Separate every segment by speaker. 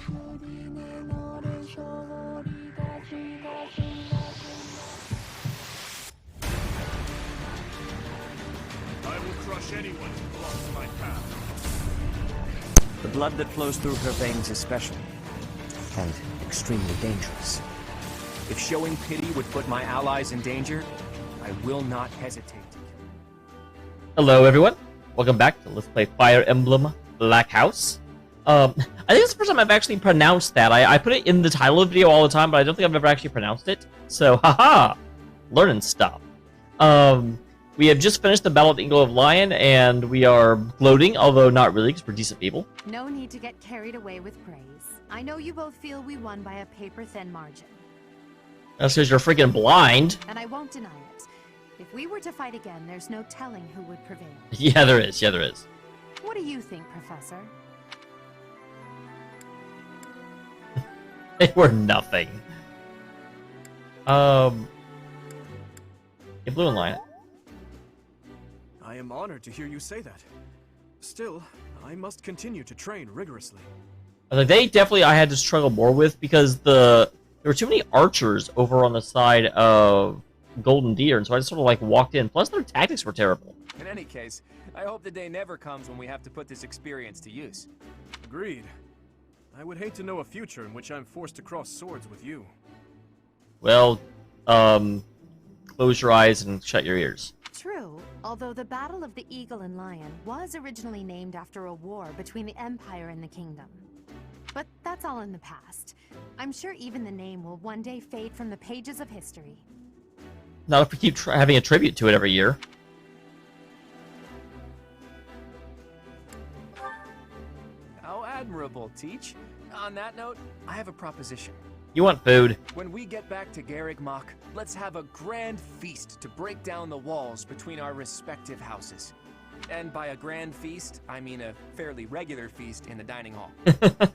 Speaker 1: I will crush anyone who blocks my path.
Speaker 2: The blood that flows through her veins is special, and extremely dangerous. If showing pity would put my allies in danger, I will not hesitate to kill them.
Speaker 3: Hello everyone, welcome back to Let's Play Fire Emblem Black House. I think it's the first time I've actually pronounced that. I put it in the title of the video all the time, but I don't think I've ever actually pronounced it. So, haha! Learning stuff. We have just finished the Battle of the Eagle of Lion, and we are gloating, although not really, because we're decent people.
Speaker 4: No need to get carried away with praise. I know you both feel we won by a paper-thin margin.
Speaker 3: That's because you're freaking blind.
Speaker 4: And I won't deny it. If we were to fight again, there's no telling who would prevail.
Speaker 3: Yeah, there is. Yeah, there is.
Speaker 4: What do you think, Professor?
Speaker 3: They were nothing. Yeah, Blue and Lion.
Speaker 1: I am honored to hear you say that. Still, I must continue to train rigorously.
Speaker 3: Like, they definitely I had to struggle more with because there were too many archers over on the side of Golden Deer, and so I just sort of like walked in. Plus, their tactics were terrible.
Speaker 5: In any case, I hope the day never comes when we have to put this experience to use.
Speaker 1: Agreed. I would hate to know a future in which I'm forced to cross swords with you.
Speaker 3: Well, close your eyes and shut your ears.
Speaker 4: True, although the Battle of the Eagle and Lion was originally named after a war between the Empire and the Kingdom. But that's all in the past. I'm sure even the name will one day fade from the pages of history.
Speaker 3: Not if we keep having a tribute to it every year.
Speaker 5: How admirable, Teach. On that note, I have a proposition.
Speaker 3: You want food?
Speaker 5: When we get back to Garrigmach, let's have a grand feast to break down the walls between our respective houses. And by a grand feast, I mean a fairly regular feast in the dining hall.
Speaker 1: It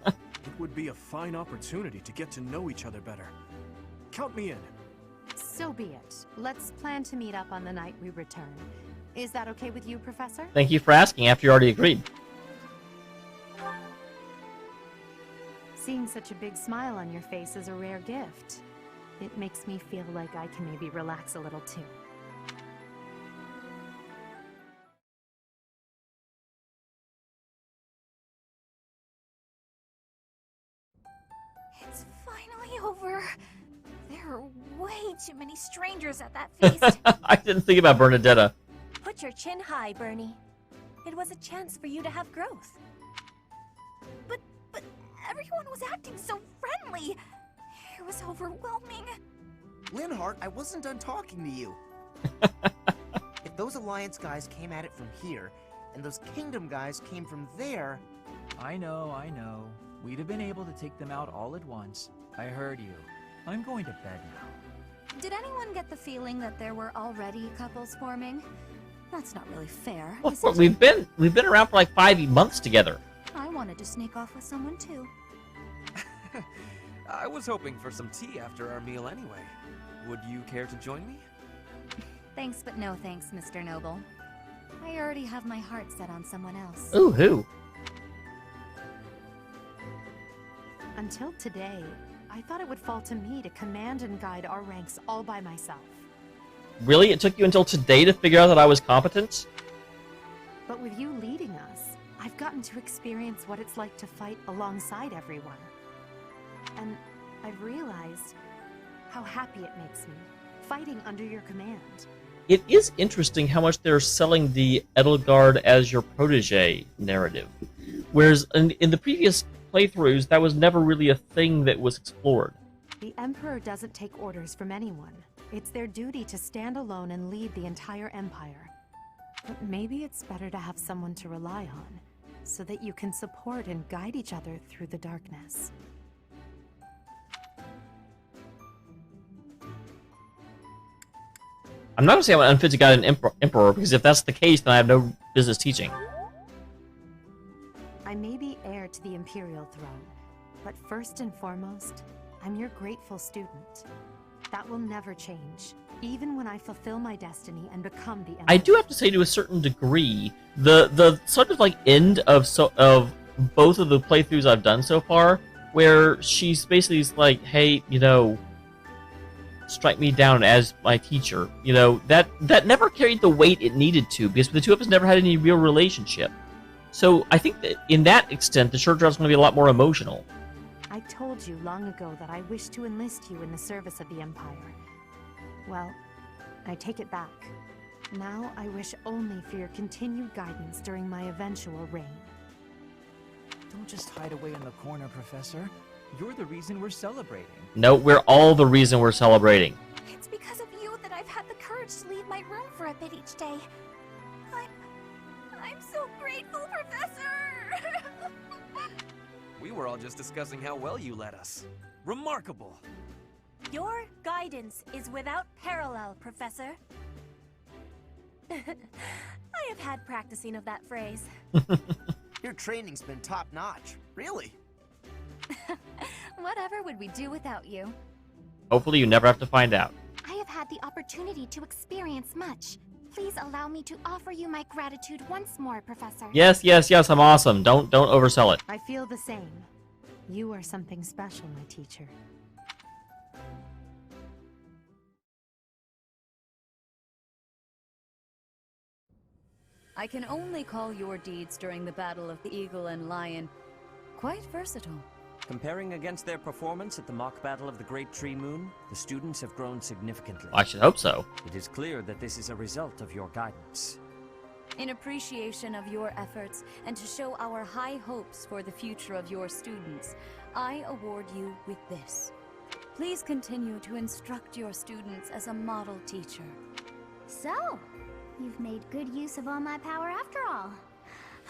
Speaker 1: would be a fine opportunity to get to know each other better. Count me in.
Speaker 4: So be it. Let's plan to meet up on the night we return. Is that okay with you, Professor?
Speaker 3: Thank you for asking after you already agreed.
Speaker 4: Seeing such a big smile on your face is a rare gift. It makes me feel like I can maybe relax a little too.
Speaker 6: It's finally over. There are way too many strangers at that feast.
Speaker 3: I didn't think about Bernadetta.
Speaker 6: Put your chin high, Bernie. It was a chance for you to have growth. But everyone was acting so friendly. It was overwhelming.
Speaker 7: Linhart, I wasn't done talking to you. If those Alliance guys came at it from here, and those Kingdom guys came from there...
Speaker 8: I know. We'd have been able to take them out all at once. I heard you. I'm going to bed now.
Speaker 6: Did anyone get the feeling that there were already couples forming? That's not really fair,
Speaker 3: Well,
Speaker 6: is it?
Speaker 3: we've been around for like 5 months together.
Speaker 6: I wanted to sneak off with someone too.
Speaker 5: I was hoping for some tea after our meal anyway. Would you care to join me?
Speaker 6: Thanks, but no thanks, Mr. Noble. I already have my heart set on someone else.
Speaker 3: Ooh, who?
Speaker 4: Until today, I thought it would fall to me to command and guide our ranks all by myself.
Speaker 3: Really? It took you until today to figure out that I was competent?
Speaker 4: But with you leading us, I've gotten to experience what it's like to fight alongside everyone. And I've realized how happy it makes me, fighting under your command.
Speaker 3: It is interesting how much they're selling the Edelgard as your protege narrative. Whereas in the previous playthroughs, that was never really a thing that was explored.
Speaker 4: The Emperor doesn't take orders from anyone. It's their duty to stand alone and lead the entire Empire. But maybe it's better to have someone to rely on, so that you can support and guide each other through the darkness.
Speaker 3: I'm not going to say I'm unfit to guide an emperor, because if that's the case, then I have no business teaching.
Speaker 4: I may be heir to the Imperial throne, but first and foremost, I'm your grateful student. That will never change, even when I fulfill my destiny and become the Emperor.
Speaker 3: I do have to say, to a certain degree, the sort of like end of both of the playthroughs I've done so far where she's basically like, hey, you know, strike me down as my teacher. You know, that never carried the weight it needed to, because the two of us never had any real relationship. So I think that in that extent, the short draw's going to be a lot more emotional.
Speaker 4: I told you long ago that I wish to enlist you in the service of the Empire. Well, I take it back. Now I wish only for your continued guidance during my eventual reign.
Speaker 8: Don't just hide away in the corner, Professor. You're the reason we're celebrating.
Speaker 3: No, we're all the reason we're celebrating.
Speaker 6: It's because of you that I've had the courage to leave my room for a bit each day. I'm so grateful, Professor!
Speaker 5: We were all just discussing how well you led us. Remarkable!
Speaker 6: Your guidance is without parallel, Professor. I have had practicing of that phrase.
Speaker 7: Your training's been top-notch. Really?
Speaker 6: Whatever would we do without you?
Speaker 3: Hopefully you never have to find out.
Speaker 6: I have had the opportunity to experience much. Please allow me to offer you my gratitude once more, Professor.
Speaker 3: Yes, yes, yes, I'm awesome. Don't oversell it.
Speaker 4: I feel the same. You are something special, my teacher.
Speaker 9: I can only call your deeds during the Battle of the Eagle and Lion quite versatile.
Speaker 2: Comparing against their performance at the mock battle of the Great Tree Moon, the students have grown significantly.
Speaker 3: I should hope so.
Speaker 2: It is clear that this is a result of your guidance.
Speaker 9: In appreciation of your efforts and to show our high hopes for the future of your students, I award you with this. Please continue to instruct your students as a model teacher.
Speaker 10: So, you've made good use of all my power after all.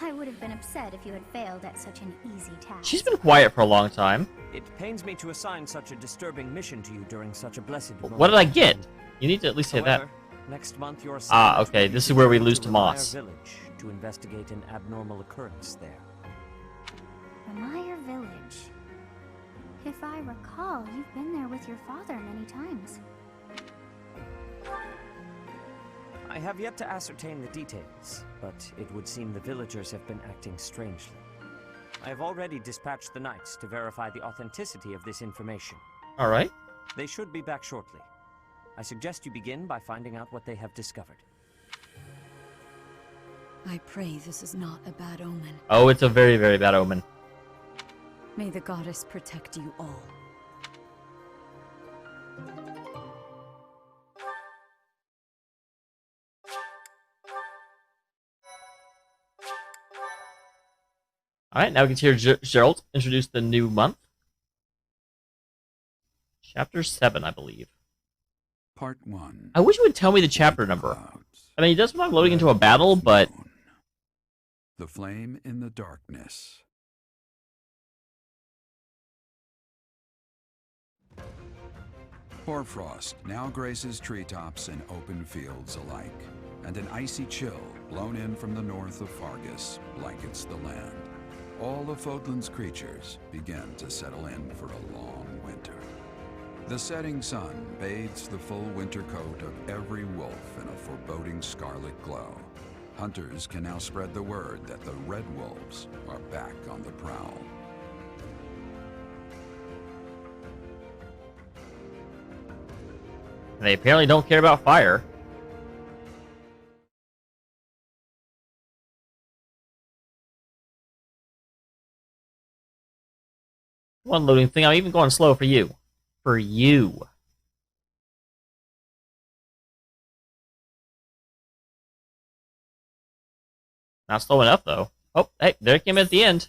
Speaker 10: I would have been upset if you had failed at such an easy task.
Speaker 3: She's been quiet for a long time.
Speaker 2: It pains me to assign such a disturbing mission to you during such a blessed moment.
Speaker 3: What did I get? You need to at least say that.
Speaker 2: However, next month your
Speaker 3: Okay, this is where we lose to Moss.
Speaker 2: Village to investigate an abnormal occurrence there.
Speaker 10: Remire Village. If I recall, you've been there with your father many times.
Speaker 2: I have yet to ascertain the details, but it would seem the villagers have been acting strangely. I have already dispatched the knights to verify the authenticity of this information.
Speaker 3: Alright.
Speaker 2: They should be back shortly. I suggest you begin by finding out what they have discovered.
Speaker 9: I pray this is not a bad omen.
Speaker 3: Oh, it's a very, very bad omen.
Speaker 9: May the goddess protect you all.
Speaker 3: Alright, now we can hear Gerald introduce the new month. Chapter 7, I believe.
Speaker 11: Part 1.
Speaker 3: I wish you would tell me the chapter number. I mean, it does not loading into a battle, but...
Speaker 11: The Flame in the Darkness. Hoarfrost now graces treetops and open fields alike, and an icy chill, blown in from the north of Fargus, blankets the land. All of Fodlan's creatures begin to settle in for a long winter. The setting sun bathes the full winter coat of every wolf in a foreboding scarlet glow. Hunters can now spread the word that the Red Wolves are back on the prowl.
Speaker 3: They apparently don't care about fire. One loading thing, I'm even going slow for you. For you. Not slow enough, though. Oh, hey, there it came at the end.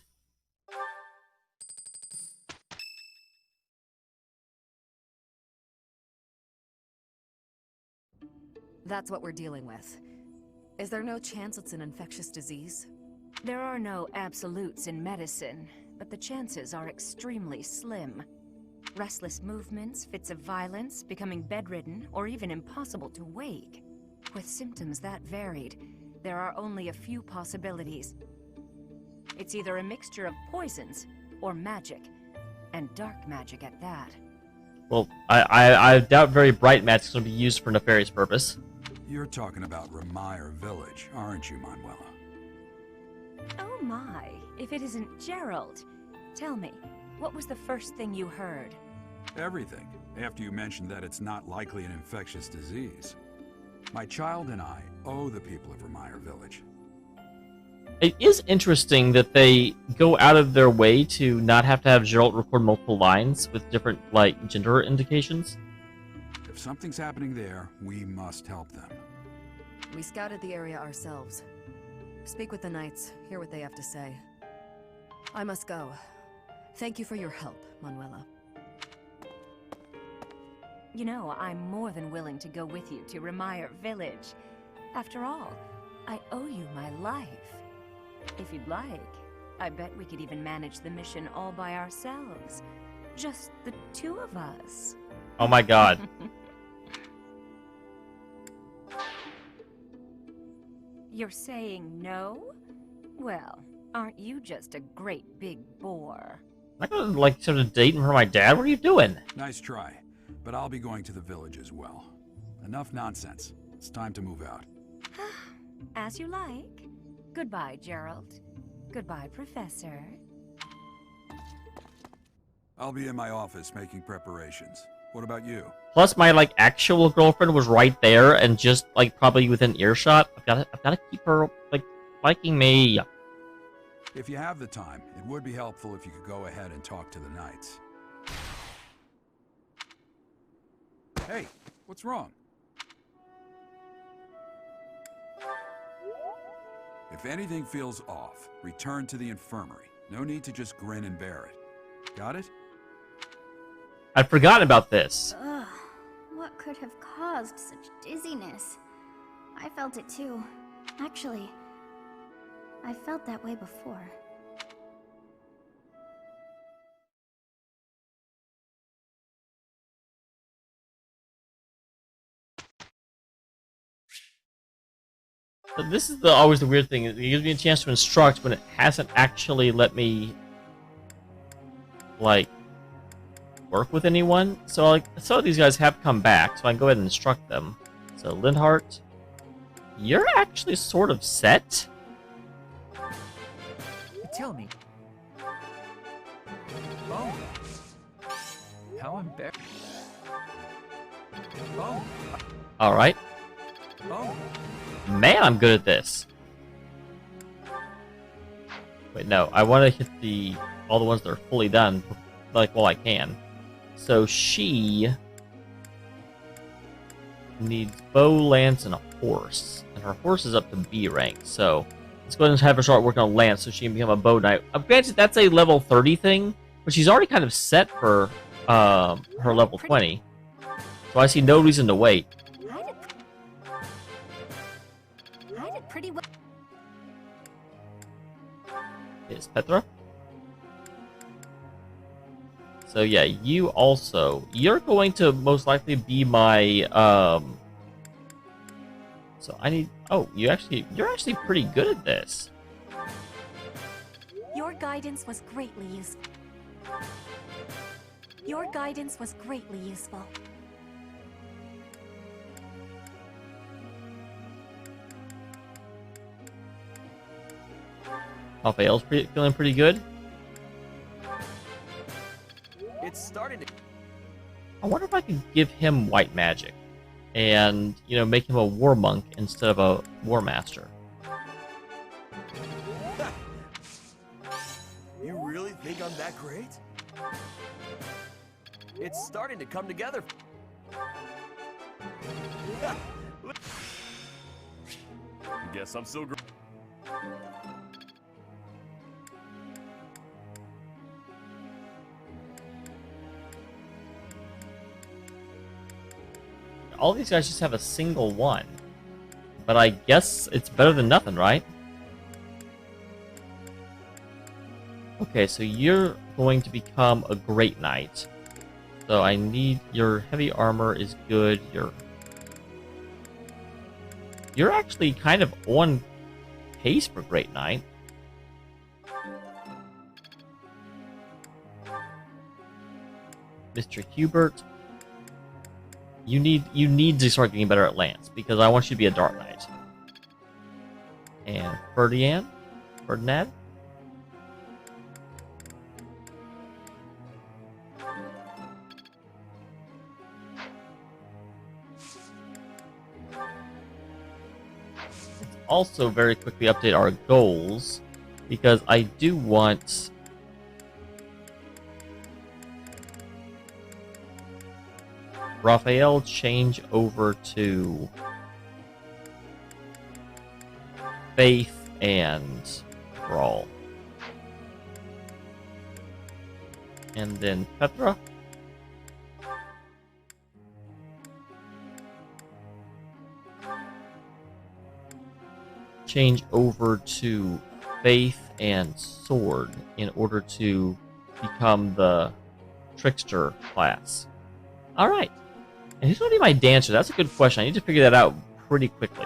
Speaker 12: That's what we're dealing with. Is there no chance it's an infectious disease? There are no absolutes in medicine, but the chances are extremely slim. Restless movements, fits of violence, becoming bedridden, or even impossible to wake. With symptoms that varied, there are only a few possibilities. It's either a mixture of poisons or magic, and dark magic at that.
Speaker 3: Well, I doubt very bright magic's going to be used for nefarious purpose.
Speaker 11: You're talking about Remire Village, aren't you, Manuela?
Speaker 6: Oh my, if it isn't Gerald. Tell me,
Speaker 9: What was the first thing you heard?
Speaker 11: Everything, after you mentioned that it's not likely an infectious disease. My child and I owe the people of Remire Village.
Speaker 3: It is interesting that they go out of their way to not have to have Geralt record multiple lines with different, like, gender indications.
Speaker 11: If something's happening there, we must help them.
Speaker 12: We scouted the area ourselves. Speak with the knights, hear what they have to say. I must go. Thank you for your help, Manuela.
Speaker 9: You know, I'm more than willing to go with you to Remire Village. After all, I owe you my life. If you'd like, I bet we could even manage the mission all by ourselves. Just the two of us.
Speaker 3: Oh my god.
Speaker 9: You're saying no? Well, aren't you just a great big bore?
Speaker 3: Am I gonna, like, sort of date in front of my dad? What are you doing?
Speaker 11: Nice try, but I'll be going to the village as well. Enough nonsense. It's time to move out.
Speaker 9: As you like. Goodbye, Gerald. Goodbye, Professor.
Speaker 11: I'll be in my office making preparations. What about you?
Speaker 3: Plus, my, like, actual girlfriend was right there and just, like, probably within earshot. I've gotta keep her, like, liking me.
Speaker 11: If you have the time, it would be helpful if you could go ahead and talk to the knights. Hey, what's wrong? If anything feels off, return to the infirmary. No need to just grin and bear it. Got it?
Speaker 3: I'd forgotten about this.
Speaker 10: Ugh, what could have caused such dizziness? I felt it too. Actually, I felt that way before.
Speaker 3: But this is always the weird thing. It gives me a chance to instruct when it hasn't actually let me, like, work with anyone. So, like, some of these guys have come back, so I can go ahead and instruct them. So, Lindhart, you're actually sort of set.
Speaker 8: Tell me. Oh. How embarrassing. Oh.
Speaker 3: Alright.
Speaker 8: Oh.
Speaker 3: Man, I'm good at this. Wait, no. I want to hit all the ones that are fully done, like, while I can. So she needs bow, lance, and a horse. And her horse is up to B rank, so let's go ahead and have her start working on lance so she can become a bow knight. Granted, that's a level 30 thing, but she's already kind of set for her level 20. So I see no reason to wait.
Speaker 6: I did pretty well.
Speaker 3: Is Petra? So yeah, you're going to most likely be my, so I need, you're actually pretty good at this.
Speaker 6: Your guidance was greatly useful. Your guidance was greatly useful.
Speaker 3: Raphael's feeling pretty good.
Speaker 5: It's starting to...
Speaker 3: I wonder if I could give him white magic and, make him a war monk instead of a war master.
Speaker 5: You really think I'm that great? It's starting to come together. Guess I'm still great.
Speaker 3: All these guys just have a single one. But I guess it's better than nothing, right? Okay, so you're going to become a Great Knight. So I need... Your heavy armor is good. You're actually kind of on pace for Great Knight. Mr. Hubert... You need to start getting better at lance, because I want you to be a Dark Knight. And Ferdinand? also very quickly update our goals, because I do want... Raphael change over to Faith and Brawl. And then Petra. Change over to Faith and Sword in order to become the Trickster class. Alright. And who's going to be my dancer? That's a good question. I need to figure that out pretty quickly.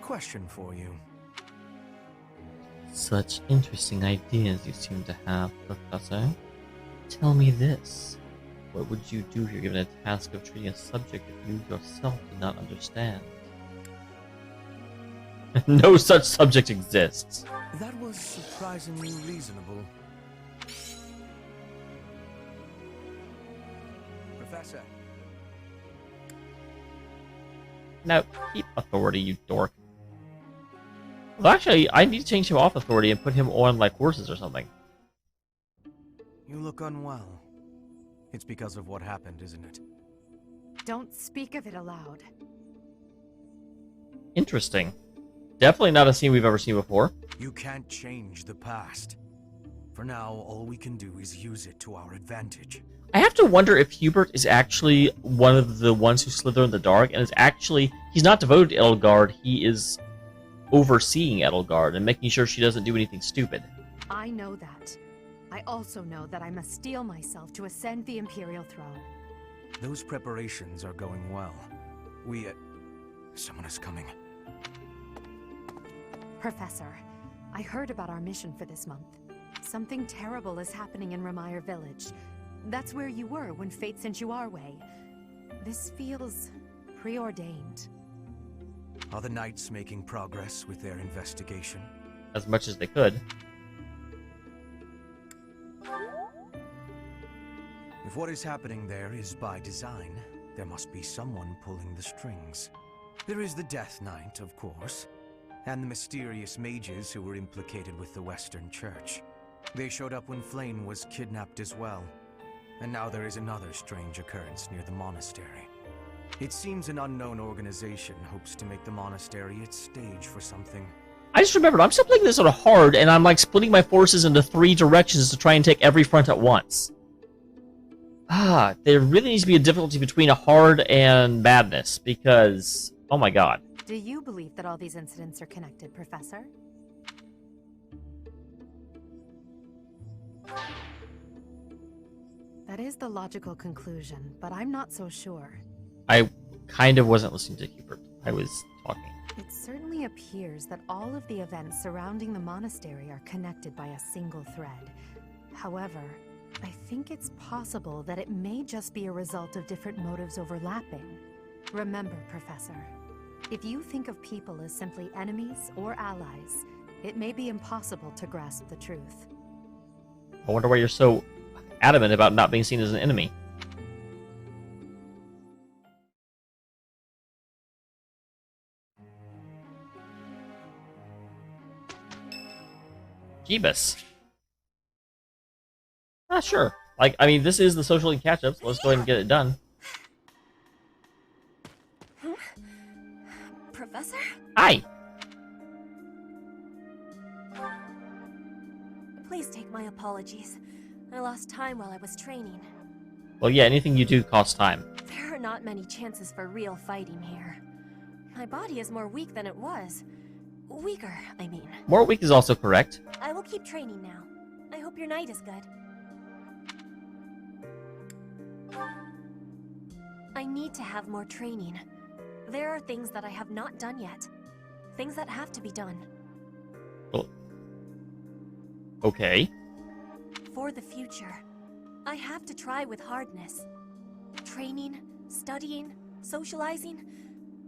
Speaker 1: Question for you.
Speaker 3: Such interesting ideas you seem to have, Professor. Tell me this. What would you do if you're given a task of treating a subject that you yourself do not understand? No such subject exists.
Speaker 1: That was surprisingly reasonable. Professor.
Speaker 3: No, keep authority, you dork. Well, actually, I need to change him off authority and put him on, like, horses or something.
Speaker 1: You look unwell. It's because of what happened, isn't it?
Speaker 4: Don't speak of it aloud.
Speaker 3: Interesting. Definitely not a scene we've ever seen before.
Speaker 1: You can't change the past. For now, all we can do is use it to our advantage.
Speaker 3: I have to wonder if Hubert is actually one of the ones who slither in the dark, and is actually... He's not devoted to Edelgard, he is overseeing Edelgard and making sure she doesn't do anything stupid.
Speaker 4: I know that. I also know that I must steel myself to ascend the Imperial throne.
Speaker 1: Those preparations are going well. Someone is coming.
Speaker 4: Professor, I heard about our mission for this month. Something terrible is happening in Ramire Village. That's where you were when fate sent you our way. This feels preordained.
Speaker 1: Are the Knights making progress with their investigation?
Speaker 3: As much as they could.
Speaker 1: If what is happening there is by design, there must be someone pulling the strings. There is the Death Knight, of course, and the mysterious mages who were implicated with the Western Church. They showed up when Flame was kidnapped as well. And now there is another strange occurrence near the monastery. It seems an unknown organization hopes to make the monastery its stage for something.
Speaker 3: I just remembered, I'm still playing this on a hard, and I'm like splitting my forces into 3 directions to try and take every front at once. There really needs to be a difficulty between a hard and badness, because, oh my god.
Speaker 4: Do you believe that all these incidents are connected, Professor? That is the logical conclusion, but I'm not so sure.
Speaker 3: I kind of wasn't listening to Hubert. I was talking.
Speaker 4: It certainly appears that all of the events surrounding the monastery are connected by a single thread. However, I think it's possible that it may just be a result of different motives overlapping. Remember, Professor, if you think of people as simply enemies or allies, it may be impossible to grasp the truth.
Speaker 3: I wonder why you're so adamant about not being seen as an enemy. Jeebus. Sure. Like, I mean, this is the social link catch-up, so let's go ahead and get it done.
Speaker 6: Huh? Professor?
Speaker 3: Hi!
Speaker 6: Please take my apologies. I lost time while I was training.
Speaker 3: Well, yeah, anything you do costs time.
Speaker 6: There are not many chances for real fighting here. My body is more weak than it was. Weaker, I mean.
Speaker 3: More weak is also correct.
Speaker 6: I will keep training now. I hope your night is good. I need to have more training. There are things that I have not done yet. Things that have to be done.
Speaker 3: Well, okay.
Speaker 6: For the future, I have to try with hardness. Training, studying, socializing.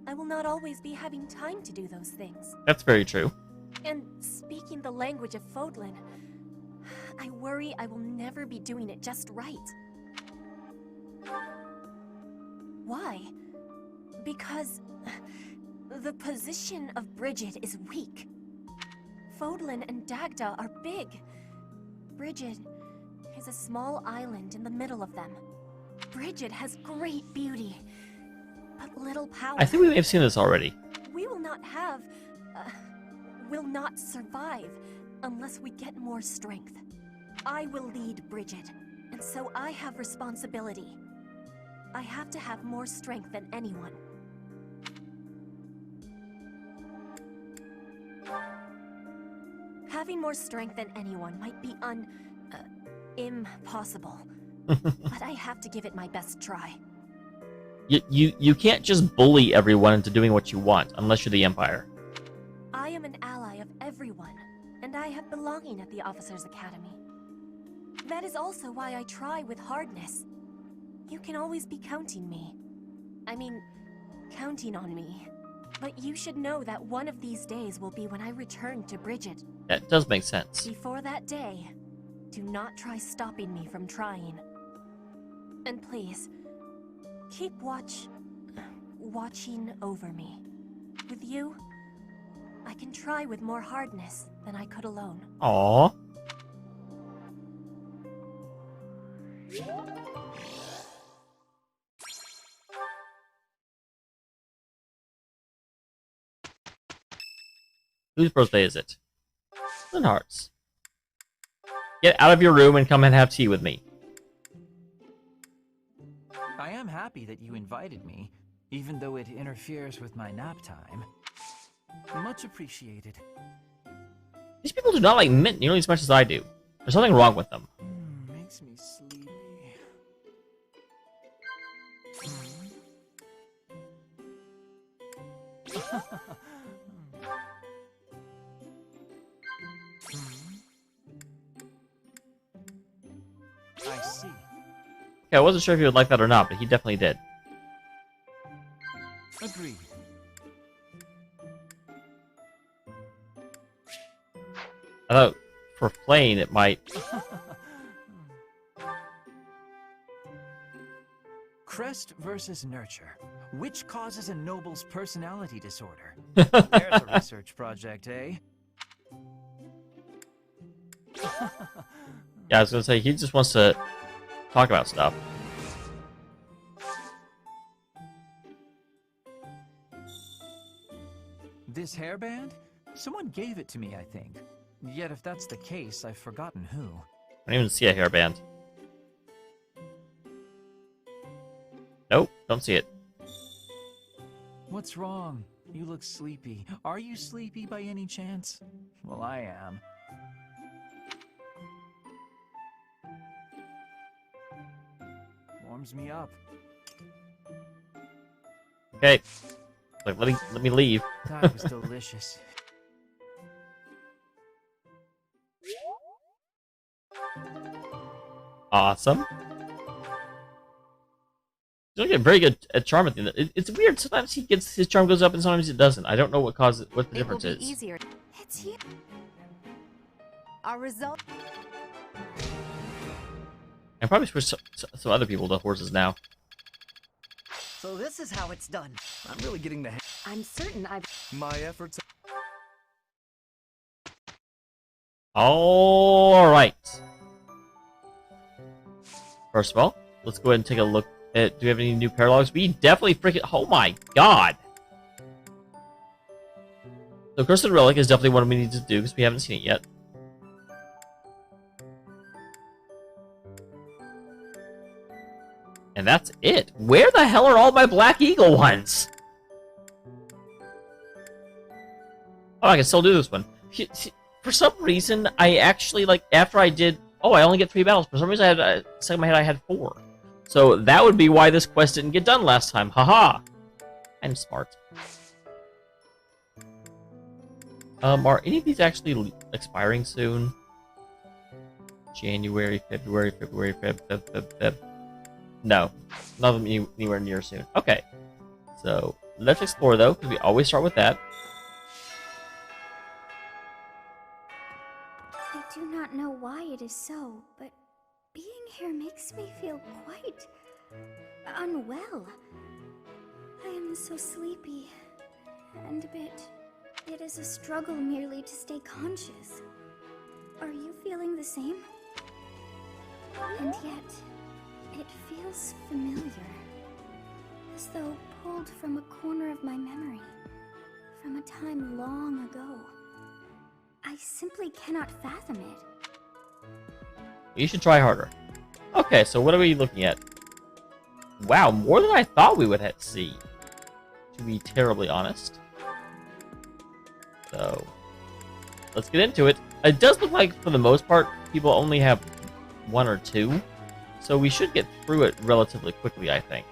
Speaker 6: I will not always be having time to do those things.
Speaker 3: That's very true.
Speaker 6: And speaking the language of Fodlan, I worry I will never be doing it just right. Why? Because The position of Bridget is weak. Fodlan and Dagda are big. Bridget is a small island in the middle of them. Bridget has great beauty, but little power.
Speaker 3: I think we may have seen this already.
Speaker 6: We will not have... will not survive unless we get more strength. I will lead Bridget, and so I have responsibility. I have to have more strength than anyone. Having more strength than anyone might be impossible. But I have to give it my best try.
Speaker 3: You can't just bully everyone into doing what you want, unless you're the Empire.
Speaker 6: I am an ally of everyone, and I have belonging at the Officers' Academy. That is also why I try with hardness. You can always be counting on me. But you should know that one of these days will be when I return to Bridget.
Speaker 3: That does make sense.
Speaker 6: Before that day, do not try stopping me from trying. And please, keep watching over me. With you, I can try with more hardness than I could alone.
Speaker 3: Aww. Whose birthday is it? Linhardt's. Get out of your room and come and have tea with me.
Speaker 8: I am happy that you invited me, even though it interferes with my nap time. Much appreciated.
Speaker 3: These people do not like mint nearly as much as I do. There's something wrong with them.
Speaker 8: Makes me sleepy. I see.
Speaker 3: Okay, I wasn't sure if he would like that or not, but he definitely did.
Speaker 8: Agreed.
Speaker 3: I thought for playing it might...
Speaker 8: Crest versus nurture. Which causes a noble's personality disorder? There's a research project, eh?
Speaker 3: Yeah, I was gonna say, he just wants to talk about stuff.
Speaker 8: This hairband? Someone gave it to me, I think. Yet if that's the case, I've forgotten who.
Speaker 3: I don't even see a hairband. Nope, don't see it.
Speaker 8: What's wrong? You look sleepy. Are you sleepy by any chance? Well, I am. Warms me up.
Speaker 3: Okay. Like, let me leave.
Speaker 8: That was delicious.
Speaker 3: Awesome. He's get very good at charm at the end. It's weird. Sometimes his charm goes up and sometimes it doesn't. I don't know what the difference is.
Speaker 4: Easier. It's you. Our result.
Speaker 3: I probably switch some other people to horses now.
Speaker 13: So this is how it's done. I'm really getting the hang.
Speaker 12: I'm certain I've...
Speaker 13: My efforts...
Speaker 3: Alright. First of all, let's go ahead and take a look at... Do we have any new paralogs? We definitely freaking... Oh my god! So Curse of the Relic is definitely one we need to do because we haven't seen it yet. And that's it. Where the hell are all my Black Eagle ones? Oh, I can still do this one. For some reason, I actually, like, after I did... Oh, I only get 3 battles. For some reason, I had, stuck in my head I had 4. So that would be why this quest didn't get done last time. Haha! I'm smart. Are any of these actually expiring soon? January, February, Feb. No, none of them anywhere near soon. Okay, so let's explore though, because we always start with that.
Speaker 10: I do not know why it is so, but being here makes me feel quite unwell. I am so sleepy and a bit. It is a struggle merely to stay conscious. Are you feeling the same? And yet, it feels familiar. As though pulled from a corner of my memory. From a time long ago. I simply cannot fathom it.
Speaker 3: You should try harder. Okay, so what are we looking at? Wow, more than I thought we would see. To be terribly honest. So, let's get into it. It does look like, for the most part, people only have 1 or 2. So we should get through it relatively quickly, I think.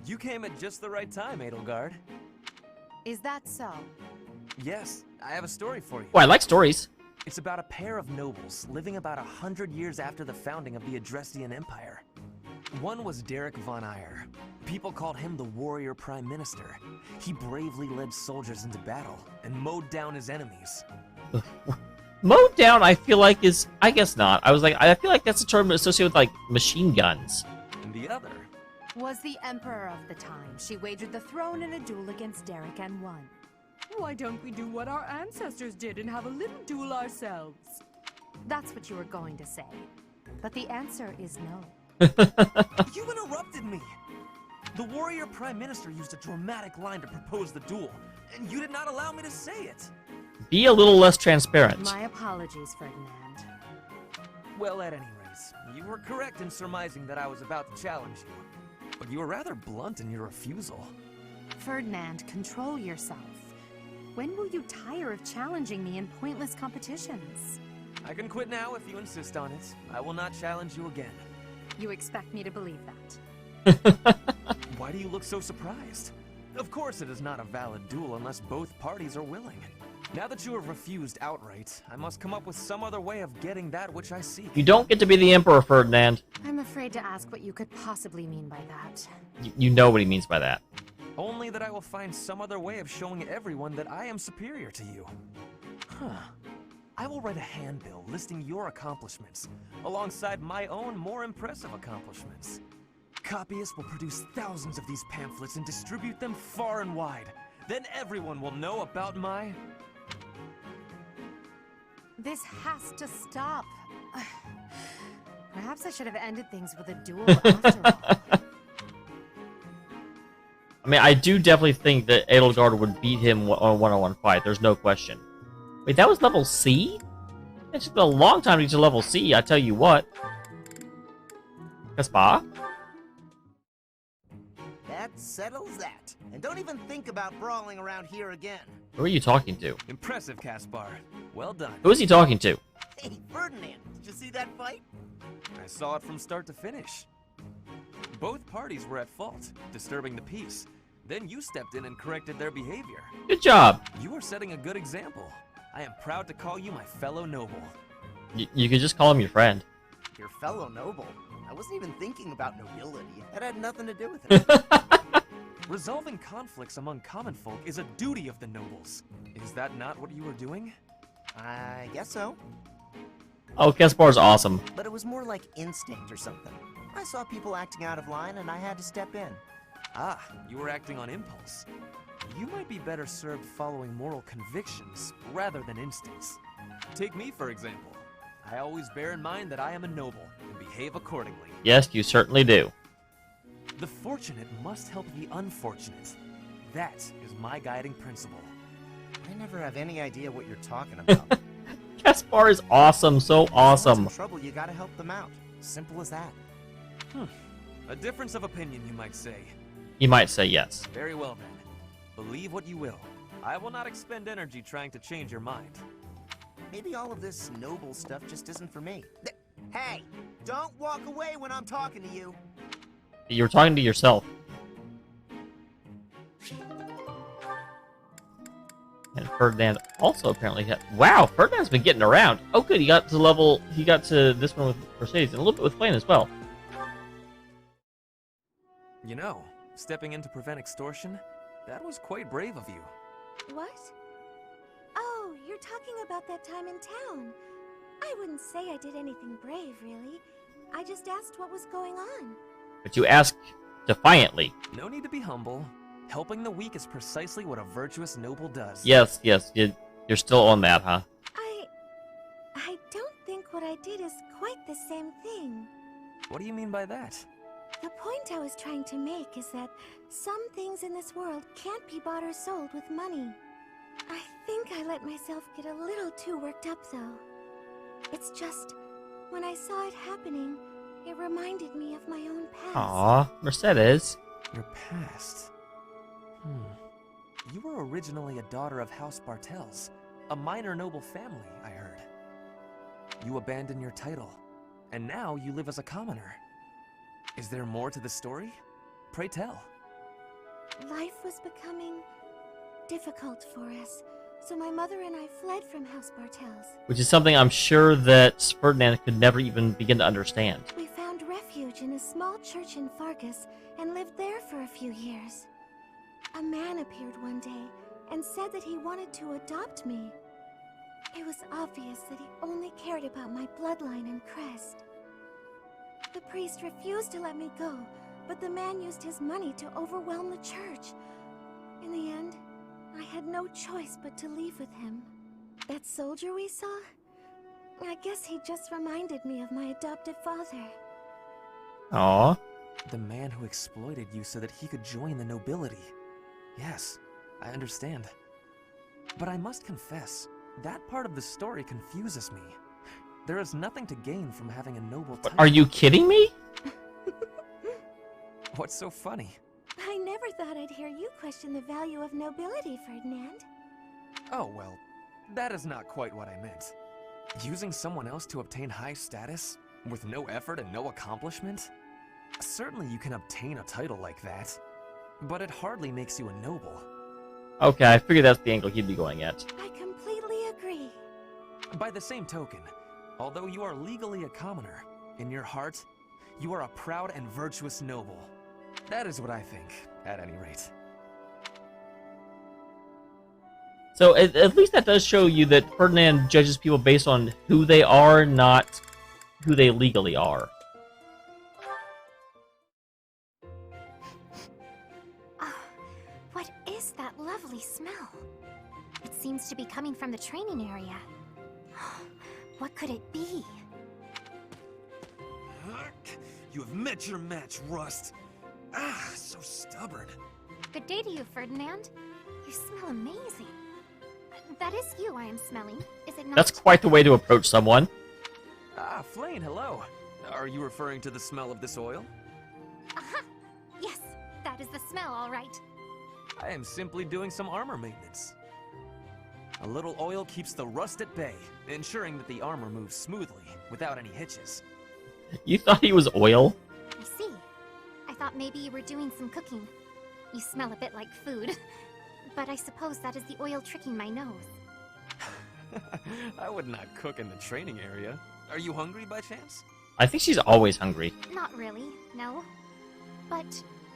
Speaker 5: You came at just the right time, Edelgard.
Speaker 4: Is that so?
Speaker 5: Yes, I have a story for you.
Speaker 3: Oh, I like stories.
Speaker 5: It's about a pair of nobles living about 100 years after the founding of the Adrestian Empire. One was Derek von Eyre. People called him the warrior prime minister. He bravely led soldiers into battle and mowed down his enemies.
Speaker 3: Mowed down, I feel like is... I guess not. I feel like that's a term associated with, like, machine guns.
Speaker 5: And the other
Speaker 4: was the emperor of the time. She wagered the throne in a duel against Derek and won.
Speaker 14: Why don't we do what our ancestors did and have a little duel ourselves?
Speaker 4: That's what you were going to say. But the answer is no.
Speaker 5: You interrupted me! The warrior prime minister used a dramatic line to propose the duel, and you did not allow me to say it!
Speaker 3: Be a little less transparent.
Speaker 4: My apologies, Ferdinand.
Speaker 5: Well, at any rate, you were correct in surmising that I was about to challenge you. But you were rather blunt in your refusal.
Speaker 4: Ferdinand, control yourself. When will you tire of challenging me in pointless competitions?
Speaker 5: I can quit now if you insist on it. I will not challenge you again.
Speaker 4: You expect me to believe that?
Speaker 5: Why do you look so surprised? Of course it is not a valid duel unless both parties are willing. Now that you have refused outright, I must come up with some other way of getting that which I seek.
Speaker 3: You don't get to be the Emperor, Ferdinand.
Speaker 4: I'm afraid to ask what you could possibly mean by that.
Speaker 3: You know what he means by that.
Speaker 5: Only that I will find some other way of showing everyone that I am superior to you. Huh. I will write a handbill listing your accomplishments, alongside my own more impressive accomplishments. Copyists will produce thousands of these pamphlets and distribute them far and wide. Then everyone will know about my...
Speaker 4: This has to stop. Perhaps I should have ended things with a duel after all.
Speaker 3: I mean, I do definitely think that Edelgard would beat him on a one-on-one fight. There's no question. Wait, that was level C? It's been a long time to get to level C, I tell you what. Caspar?
Speaker 7: That settles that. And don't even think about brawling around here again.
Speaker 3: Who are you talking to?
Speaker 5: Impressive, Caspar. Well done.
Speaker 3: Who is he talking to?
Speaker 7: Hey, Ferdinand, did you see that fight?
Speaker 5: I saw it from start to finish. Both parties were at fault, disturbing the peace. Then you stepped in and corrected their behavior.
Speaker 3: Good job.
Speaker 5: You are setting a good example. I am proud to call you my fellow noble.
Speaker 3: You could just call him your friend.
Speaker 7: Your fellow noble? I wasn't even thinking about nobility. That had nothing to do with it.
Speaker 5: Resolving conflicts among common folk is a duty of the nobles. Is that not what you were doing?
Speaker 7: I guess so.
Speaker 3: Oh, Caspar's awesome.
Speaker 7: But it was more like instinct or something. I saw people acting out of line and I had to step in.
Speaker 5: Ah, you were acting on impulse. You might be better served following moral convictions rather than instincts. Take me, for example. I always bear in mind that I am a noble and behave accordingly.
Speaker 3: Yes, you certainly do.
Speaker 5: The fortunate must help the unfortunate. That is my guiding principle.
Speaker 7: I never have any idea what you're talking about.
Speaker 3: Caspar is awesome, so awesome.
Speaker 7: In trouble, you gotta help them out. Simple as that.
Speaker 5: A difference of opinion, you might say.
Speaker 3: He might say yes.
Speaker 5: Very well then. Believe what you will. I will not expend energy trying to change your mind.
Speaker 7: Maybe all of this noble stuff just isn't for me. Hey, don't walk away when I'm talking to you.
Speaker 3: You were talking to yourself. And Ferdinand also apparently had... Wow, Ferdinand's been getting around. Oh good, he got to this one with Mercedes and a little bit with Flame as well.
Speaker 5: You know, stepping in to prevent extortion, that was quite brave of you.
Speaker 6: What? Oh, you're talking about that time in town. I wouldn't say I did anything brave, really. I just asked what was going on.
Speaker 3: But you asked defiantly.
Speaker 5: No need to be humble. Helping the weak is precisely what a virtuous noble does.
Speaker 3: Yes, you're still on that, huh?
Speaker 6: I don't think what I did is quite the same thing.
Speaker 5: What do you mean by that?
Speaker 6: The point I was trying to make is that some things in this world can't be bought or sold with money. I think I let myself get a little too worked up, though. It's just, when I saw it happening, it reminded me of my own past.
Speaker 3: Aw, Mercedes.
Speaker 5: Your past? You were originally a daughter of House Bartels, a minor noble family, I heard. You abandoned your title, and now you live as a commoner. Is there more to the story? Pray tell.
Speaker 6: Life was becoming difficult for us, so my mother and I fled from House Bartels.
Speaker 3: Which is something I'm sure that Ferdinand could never even begin to understand.
Speaker 6: We found refuge in a small church in Fargus and lived there for a few years. A man appeared one day and said that he wanted to adopt me. It was obvious that he only cared about my bloodline and crest. The priest refused to let me go, but the man used his money to overwhelm the church. In the end, I had no choice but to leave with him. That soldier we saw? I guess he just reminded me of my adopted father.
Speaker 3: Aw.
Speaker 5: The man who exploited you so that he could join the nobility. Yes, I understand. But I must confess, that part of the story confuses me. There is nothing to gain from having a noble title.
Speaker 3: Are you kidding me?
Speaker 5: What's so funny?
Speaker 6: I never thought I'd hear you question the value of nobility, Ferdinand.
Speaker 5: Oh, well, that is not quite what I meant. Using someone else to obtain high status, with no effort and no accomplishment? Certainly you can obtain a title like that, but it hardly makes you a noble.
Speaker 3: Okay, I figured that's the angle he'd be going at.
Speaker 6: I completely agree.
Speaker 5: By the same token, although you are legally a commoner, in your heart, you are a proud and virtuous noble. That is what I think, at any rate.
Speaker 3: So at least that does show you that Ferdinand judges people based on who they are, not who they legally are.
Speaker 6: What is that lovely smell? It seems to be coming from the training area. What could it be?
Speaker 5: You have met your match, Rust. Ah, so stubborn.
Speaker 6: Good day to you, Ferdinand. You smell amazing. That is you I am smelling, is it not?
Speaker 3: That's quite the way to approach someone.
Speaker 5: Ah, Flane, hello. Are you referring to the smell of this oil?
Speaker 6: Aha! Yes, that is the smell, all right.
Speaker 5: I am simply doing some armor maintenance. A little oil keeps the rust at bay, ensuring that the armor moves smoothly, without any hitches.
Speaker 3: You thought he was oil?
Speaker 6: I see. I thought maybe you were doing some cooking. You smell a bit like food. But I suppose that is the oil tricking my nose.
Speaker 5: I would not cook in the training area. Are you hungry by chance?
Speaker 3: I think she's always hungry.
Speaker 6: Not really, no. But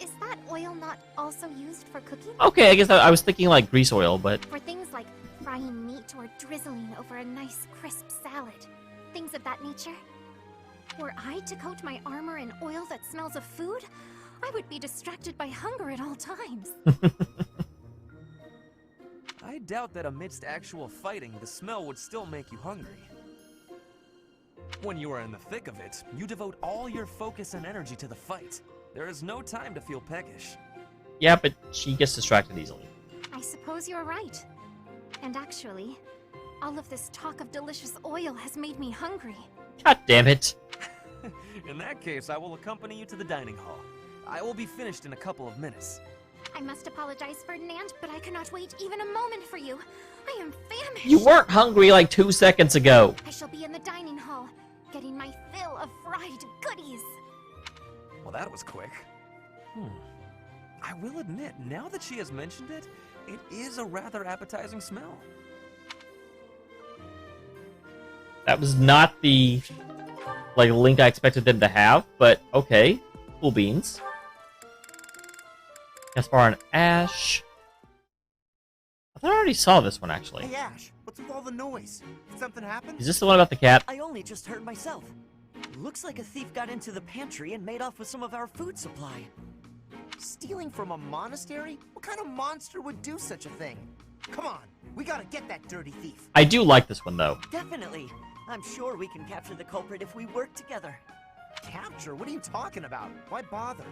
Speaker 6: is that oil not also used for cooking?
Speaker 3: Okay, I guess I was thinking like grease oil, but...
Speaker 6: For things like frying meat or drizzling over a nice crisp salad. Things of that nature. Were I to coat my armor in oil that smells of food, I would be distracted by hunger at all times.
Speaker 5: I doubt that amidst actual fighting, the smell would still make you hungry. When you are in the thick of it, you devote all your focus and energy to the fight. There is no time to feel peckish.
Speaker 3: Yeah, but she gets distracted easily.
Speaker 6: I suppose you're right. And actually, all of this talk of delicious oil has made me hungry.
Speaker 3: God damn it.
Speaker 5: In that case, I will accompany you to the dining hall. I will be finished in a couple of minutes.
Speaker 6: I must apologize, Ferdinand, but I cannot wait even a moment for you. I am famished.
Speaker 3: You weren't hungry like 2 seconds ago.
Speaker 6: I shall be in the dining hall, getting my fill of fried goodies.
Speaker 5: Well, that was quick. I will admit, now that she has mentioned it, it is a rather appetizing smell.
Speaker 3: That was not the link I expected them to have, but okay. Cool beans. Caspar and Ash. I thought I already saw this one, actually.
Speaker 7: Hey, Ash, what's with all the noise? Did something happen?
Speaker 3: Is this the one about the cat?
Speaker 13: I only just heard myself. Looks like a thief got into the pantry and made off with some of our food supply.
Speaker 7: Stealing from a monastery? What kind of monster would do such a thing? Come on, we gotta get that dirty thief.
Speaker 3: I do like this one, though.
Speaker 13: Definitely. I'm sure we can capture the culprit if we work together.
Speaker 7: Capture? What are you talking about? Why bother?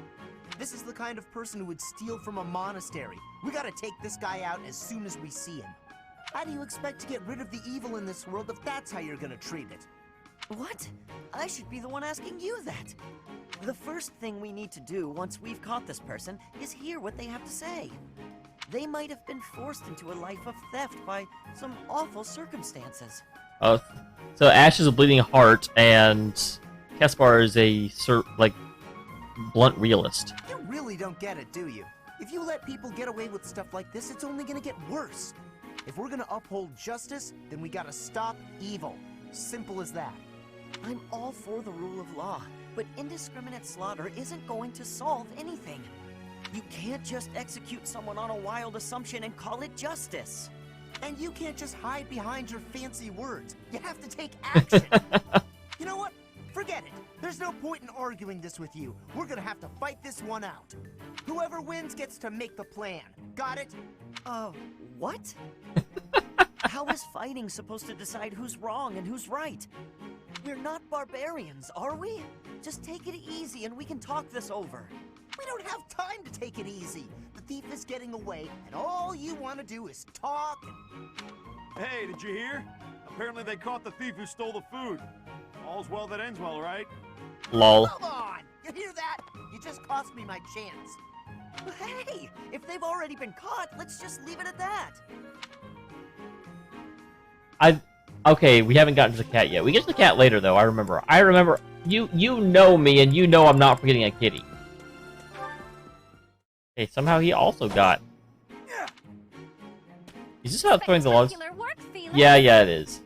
Speaker 7: This is the kind of person who would steal from a monastery. We gotta take this guy out as soon as we see him. How do you expect to get rid of the evil in this world if that's how you're gonna treat it?
Speaker 13: What? I should be the one asking you that. The first thing we need to do once we've caught this person is hear what they have to say. They might have been forced into a life of theft by some awful circumstances.
Speaker 3: Oh, so Ash is a bleeding heart, and Caspar is a blunt realist.
Speaker 7: You really don't get it, do you? If you let people get away with stuff like this, it's only gonna get worse. If we're gonna uphold justice, then we gotta stop evil. Simple as that.
Speaker 13: I'm all for the rule of law, but indiscriminate slaughter isn't going to solve anything. You can't just execute someone on a wild assumption and call it justice.
Speaker 7: And you can't just hide behind your fancy words. You have to take action. You know what? Forget it. There's no point in arguing this with you. We're gonna have to fight this one out. Whoever wins gets to make the plan. Got it?
Speaker 13: What? How is fighting supposed to decide who's wrong and who's right? We're not barbarians, are we? Just take it easy and we can talk this over.
Speaker 7: We don't have time to take it easy. The thief is getting away, and all you want to do is talk and...
Speaker 15: Hey, did you hear? Apparently they caught the thief who stole the food. All's well that ends well, right?
Speaker 3: Lol.
Speaker 7: Come on! You hear that? You just cost me my chance.
Speaker 13: Hey, if they've already been caught, let's just leave it at that.
Speaker 3: Okay, we haven't gotten to the cat yet. We get to the cat later, though. I remember. You know me, and you know I'm not forgetting a kitty. Okay, somehow he also got... Is this how throwing the logs?
Speaker 6: Work, Felix.
Speaker 3: Yeah, it is.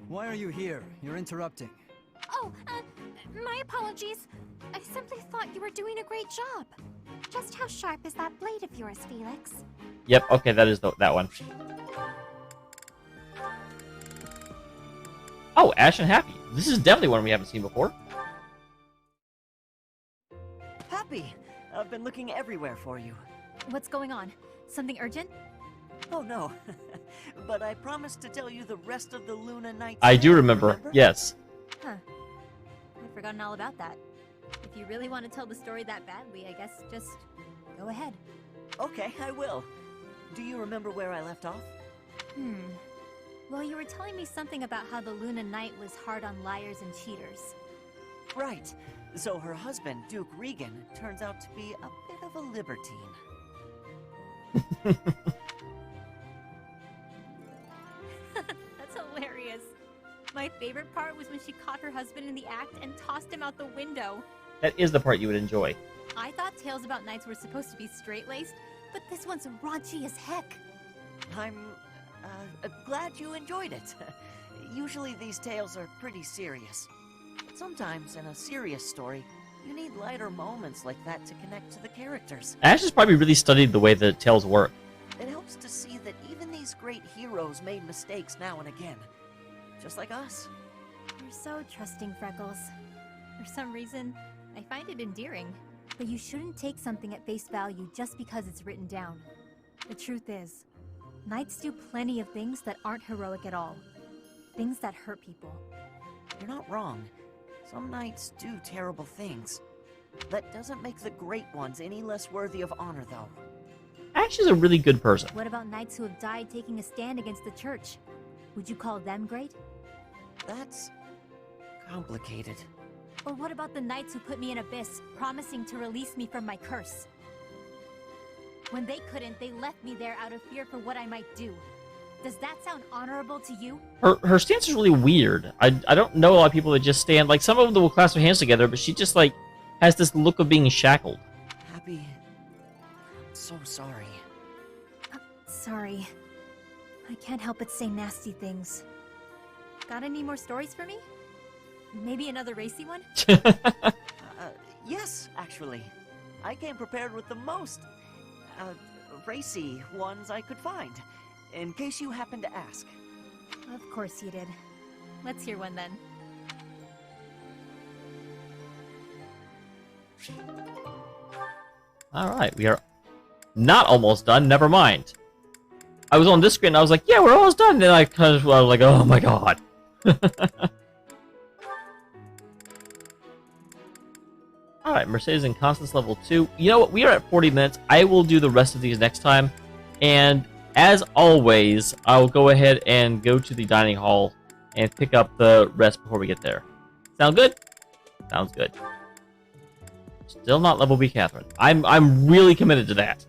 Speaker 8: Why are you here? You're interrupting.
Speaker 6: Oh, my apologies. I simply thought you were doing a great job.
Speaker 4: Just how sharp is that blade of yours, Felix?
Speaker 3: Yep, okay, that is that one. Oh, Ash and Happy. This is definitely one we haven't seen before.
Speaker 13: Happy, I've been looking everywhere for you.
Speaker 6: What's going on? Something urgent?
Speaker 13: Oh no, but I promised to tell you the rest of the Luna Night.
Speaker 3: I do remember, yes.
Speaker 6: Huh. I've forgotten all about that. If you really want to tell the story that badly, I guess just go ahead.
Speaker 13: Okay, I will. Do you remember where I left off?
Speaker 6: Well, you were telling me something about how the Luna Knight was hard on liars and cheaters.
Speaker 13: Right. So her husband, Duke Regan, turns out to be a bit of a libertine.
Speaker 6: That's hilarious. My favorite part was when she caught her husband in the act and tossed him out the window.
Speaker 3: That is the part you would enjoy.
Speaker 6: I thought tales about knights were supposed to be straight-laced, but this one's raunchy as heck.
Speaker 13: I'm glad you enjoyed it. Usually these tales are pretty serious. But sometimes in a serious story, you need lighter moments like that to connect to the characters.
Speaker 3: Ash has probably really studied the way the tales work.
Speaker 13: It helps to see that even these great heroes made mistakes now and again. Just like us.
Speaker 6: You're so trusting, Freckles. For some reason, I find it endearing. But you shouldn't take something at face value just because it's written down. The truth is, knights do plenty of things that aren't heroic at all. Things that hurt people.
Speaker 13: You're not wrong. Some knights do terrible things. That doesn't make the great ones any less worthy of honor, though.
Speaker 3: Ash is a really good person.
Speaker 6: What about knights who have died taking a stand against the church? Would you call them great?
Speaker 13: That's complicated.
Speaker 6: Or what about the knights who put me in Abyss, promising to release me from my curse? When they couldn't, they left me there out of fear for what I might do. Does that sound honorable to you?
Speaker 3: Her stance is really weird. I don't know a lot of people that just stand, like, some of them will clasp their hands together, but she just, like, has this look of being shackled.
Speaker 13: Happy, I'm so sorry.
Speaker 6: Sorry. I can't help but say nasty things. Got any more stories for me? Maybe another racy one?
Speaker 13: Yes, actually. I came prepared with the most, racy ones I could find, in case you happen to ask.
Speaker 6: Of course you did. Let's hear one then.
Speaker 3: Alright, we are not almost done. Never mind. I was on this screen and I was like, yeah, we're almost done. And then I kind of was like, oh my god. Alright, Mercedes and Constance level 2. You know what? We are at 40 minutes. I will do the rest of these next time. And as always, I'll go ahead and go to the dining hall and pick up the rest before we get there. Sound good? Sounds good. Still not level B Catherine. I'm really committed to that.